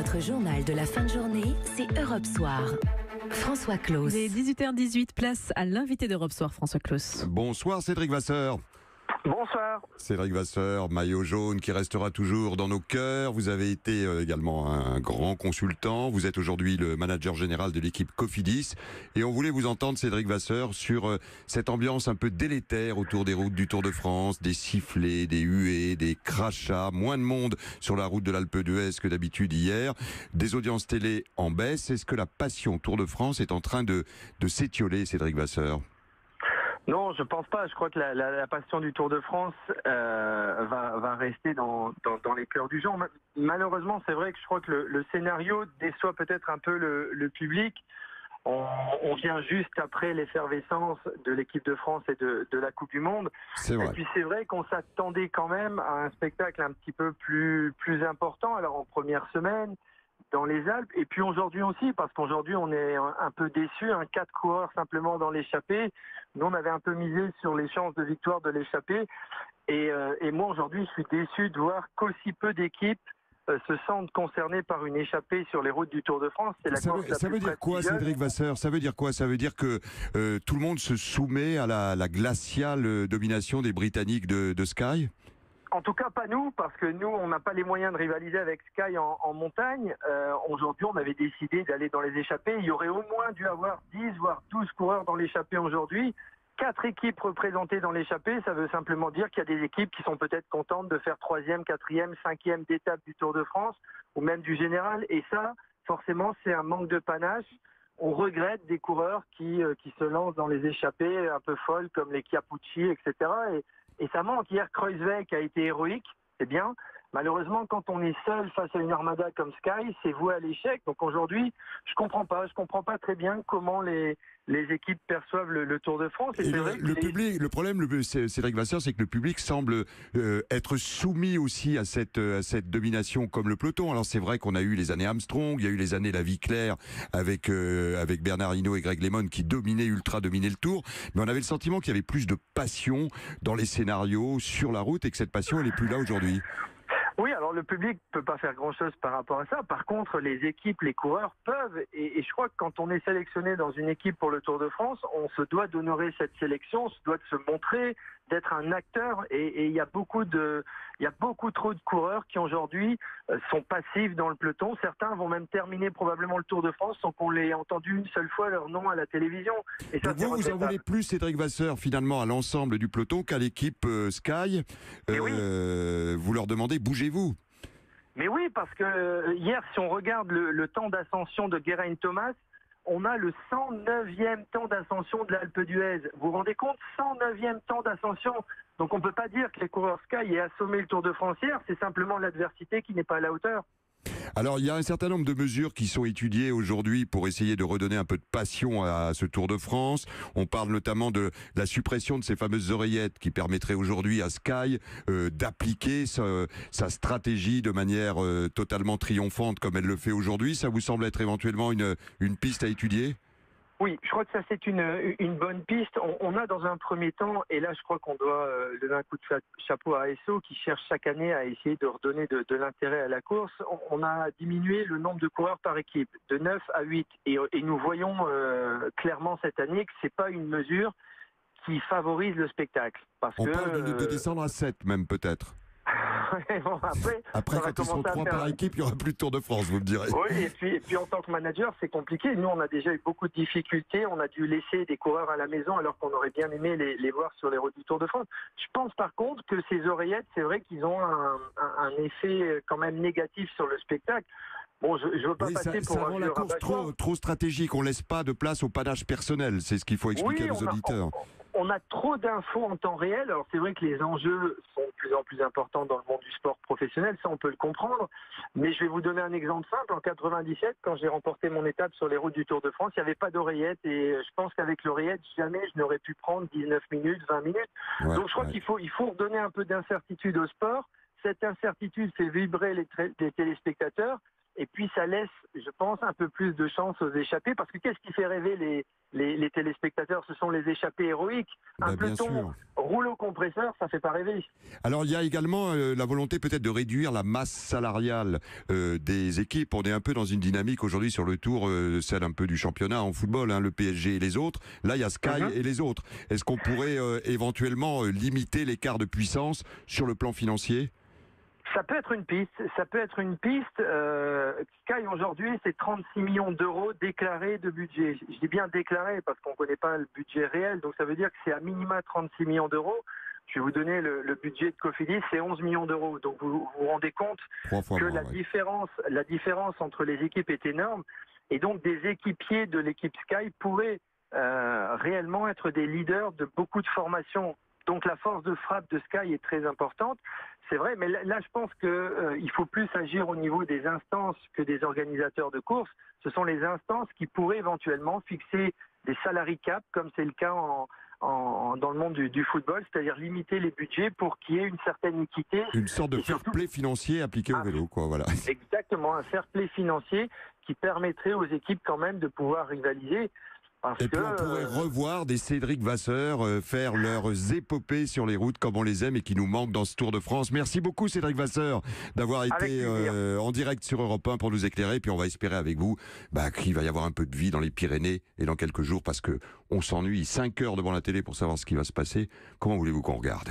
Votre journal de la fin de journée, c'est Europe Soir. François Claus. Il est 18h18, place à l'invité d'Europe Soir, François Claus. Bonsoir Cédric Vasseur. Bonsoir. Cédric Vasseur, maillot jaune qui restera toujours dans nos cœurs. Vous avez été également un grand consultant. Vous êtes aujourd'hui le manager général de l'équipe Cofidis. Et on voulait vous entendre, Cédric Vasseur, sur cette ambiance un peu délétère autour des routes du Tour de France, des sifflets, des huées, des crachats, moins de monde sur la route de l'Alpe d'Huez que d'habitude hier, des audiences télé en baisse. Est-ce que la passion Tour de France est en train de s'étioler, Cédric Vasseur ? Non, je pense pas. Je crois que la passion du Tour de France va rester dans les cœurs du gens. Malheureusement, c'est vrai que je crois que le scénario déçoit peut-être un peu le public. On vient juste après l'effervescence de l'équipe de France et de la Coupe du Monde. C'est vrai. Et puis c'est vrai qu'on s'attendait quand même à un spectacle un petit peu plus important. Alors en première semaine, dans les Alpes, et puis aujourd'hui aussi, parce qu'aujourd'hui on est un peu déçus, 4 coureurs simplement dans l'échappée. Nous on avait un peu misé sur les chances de victoire de l'échappée, et moi aujourd'hui je suis déçu de voir qu'aussi peu d'équipes se sentent concernées par une échappée sur les routes du Tour de France. C'est Ça veut dire quoi, Cédric Vasseur ? Ça veut dire quoi ? Ça veut dire que tout le monde se soumet à la glaciale domination des Britanniques de Sky ? En tout cas, pas nous, parce que nous, on n'a pas les moyens de rivaliser avec Sky en montagne. Aujourd'hui, on avait décidé d'aller dans les échappées. Il y aurait au moins dû avoir 10, voire 12 coureurs dans l'échappée aujourd'hui. 4 équipes représentées dans l'échappée, ça veut simplement dire qu'il y a des équipes qui sont peut-être contentes de faire 3e, 4e, 5e d'étape du Tour de France, ou même du général. Et ça, forcément, c'est un manque de panache. On regrette des coureurs qui se lancent dans les échappées un peu folles, comme les Chiappucci, etc. Et ça manque. Hier, Kruijswijk a été héroïque, c'est bien. Malheureusement, quand on est seul face à une armada comme Sky, c'est voué à l'échec. Donc aujourd'hui, je comprends pas très bien comment les équipes perçoivent le Tour de France. Et le problème, Cédric Vasseur, c'est que le public semble être soumis aussi à cette domination comme le peloton. Alors c'est vrai qu'on a eu les années Armstrong, il y a eu les années La Vie Claire avec Bernard Hinault et Greg LeMond qui ultra-dominaient le Tour. Mais on avait le sentiment qu'il y avait plus de passion dans les scénarios, sur la route, et que cette passion, elle est plus là aujourd'hui. Oui, alors le public peut pas faire grand-chose par rapport à ça. Par contre, les équipes, les coureurs peuvent. Et je crois que quand on est sélectionné dans une équipe pour le Tour de France, on se doit d'honorer cette sélection, on se doit de se montrer, d'être un acteur. Et il y a beaucoup trop de coureurs qui aujourd'hui sont passifs dans le peloton. Certains vont même terminer probablement le Tour de France sans qu'on l'ait entendu une seule fois leur nom à la télévision. Et ça, donc vous en voulez plus, Cédric Vasseur, finalement, à l'ensemble du peloton qu'à l'équipe Sky. Vous leur demandez, bougez-vous. Mais oui, parce que hier, si on regarde le temps d'ascension de Geraint Thomas, on a le 109e temps d'ascension de l'Alpe d'Huez. Vous vous rendez compte ? 109e temps d'ascension. Donc on ne peut pas dire que les coureurs Sky aient assommé le Tour de France hier, c'est simplement l'adversité qui n'est pas à la hauteur. Alors, il y a un certain nombre de mesures qui sont étudiées aujourd'hui pour essayer de redonner un peu de passion à ce Tour de France. On parle notamment de la suppression de ces fameuses oreillettes qui permettraient aujourd'hui à Sky d'appliquer sa stratégie de manière totalement triomphante comme elle le fait aujourd'hui. Ça vous semble être éventuellement une piste à étudier ? Oui, je crois que ça c'est une bonne piste. On a dans un premier temps, et là je crois qu'on doit donner un coup de chapeau à ASO qui cherche chaque année à essayer de redonner de l'intérêt à la course. On a diminué le nombre de coureurs par équipe de 9 à 8 et nous voyons clairement cette année que c'est pas une mesure qui favorise le spectacle. On parle de descendre à 7 même peut-être. Bon, après quand ils seront 3 par équipe, il n'y aura plus de Tour de France, vous me direz. Oui, et puis en tant que manager, c'est compliqué. Nous, on a déjà eu beaucoup de difficultés. On a dû laisser des coureurs à la maison alors qu'on aurait bien aimé les voir sur les routes du Tour de France. Je pense par contre que ces oreillettes, c'est vrai qu'ils ont un effet quand même négatif sur le spectacle. Bon, je veux pas passer pour ça rend la course trop stratégique. On laisse pas de place au panache personnel. C'est ce qu'il faut expliquer à nos auditeurs. On a trop d'infos en temps réel. Alors c'est vrai que les enjeux sont de plus en plus importants dans le monde du sport professionnel, ça on peut le comprendre. Mais je vais vous donner un exemple simple. En 97, quand j'ai remporté mon étape sur les routes du Tour de France, il n'y avait pas d'oreillette. Et je pense qu'avec l'oreillette, jamais je n'aurais pu prendre 19 minutes, 20 minutes. Ouais, donc je crois qu'il faut redonner un peu d'incertitude au sport. Cette incertitude fait vibrer les téléspectateurs. Et puis ça laisse, je pense, un peu plus de chance aux échappés, parce que qu'est-ce qui fait rêver les téléspectateurs? Ce sont les échappés héroïques. Un bien peloton sûr. rouleau compresseur, ça fait pas rêver. Alors il y a également la volonté peut-être de réduire la masse salariale des équipes. On est un peu dans une dynamique aujourd'hui sur le Tour, celle un peu du championnat en football, hein, le PSG et les autres. Là il y a Sky et les autres. Est-ce qu'on pourrait éventuellement limiter l'écart de puissance sur le plan financier? Ça peut être une piste. Sky aujourd'hui, c'est 36 millions d'euros déclarés de budget. Je dis bien déclarés parce qu'on ne connaît pas le budget réel, donc ça veut dire que c'est à minima 36 millions d'euros. Je vais vous donner le budget de Cofidis, c'est 11 millions d'euros. Donc vous vous rendez compte que la différence entre les équipes est énorme. Et donc des équipiers de l'équipe Sky pourraient réellement être des leaders de beaucoup de formations. Donc la force de frappe de Sky est très importante. C'est vrai, mais là je pense qu'il faut plus agir au niveau des instances que des organisateurs de courses. Ce sont les instances qui pourraient éventuellement fixer des salary cap, comme c'est le cas dans le monde du football, c'est-à-dire limiter les budgets pour qu'il y ait une certaine équité. Une sorte de fair play financier appliqué au vélo, quoi, voilà. Exactement, un fair play financier qui permettrait aux équipes quand même de pouvoir rivaliser. Et puis on pourrait revoir des Cédric Vasseur faire leurs épopées sur les routes comme on les aime et qui nous manquent dans ce Tour de France. Merci beaucoup Cédric Vasseur d'avoir été en direct sur Europe 1 pour nous éclairer. Et puis on va espérer avec vous qu'il va y avoir un peu de vie dans les Pyrénées et dans quelques jours parce qu'on s'ennuie 5 heures devant la télé pour savoir ce qui va se passer. Comment voulez-vous qu'on regarde ?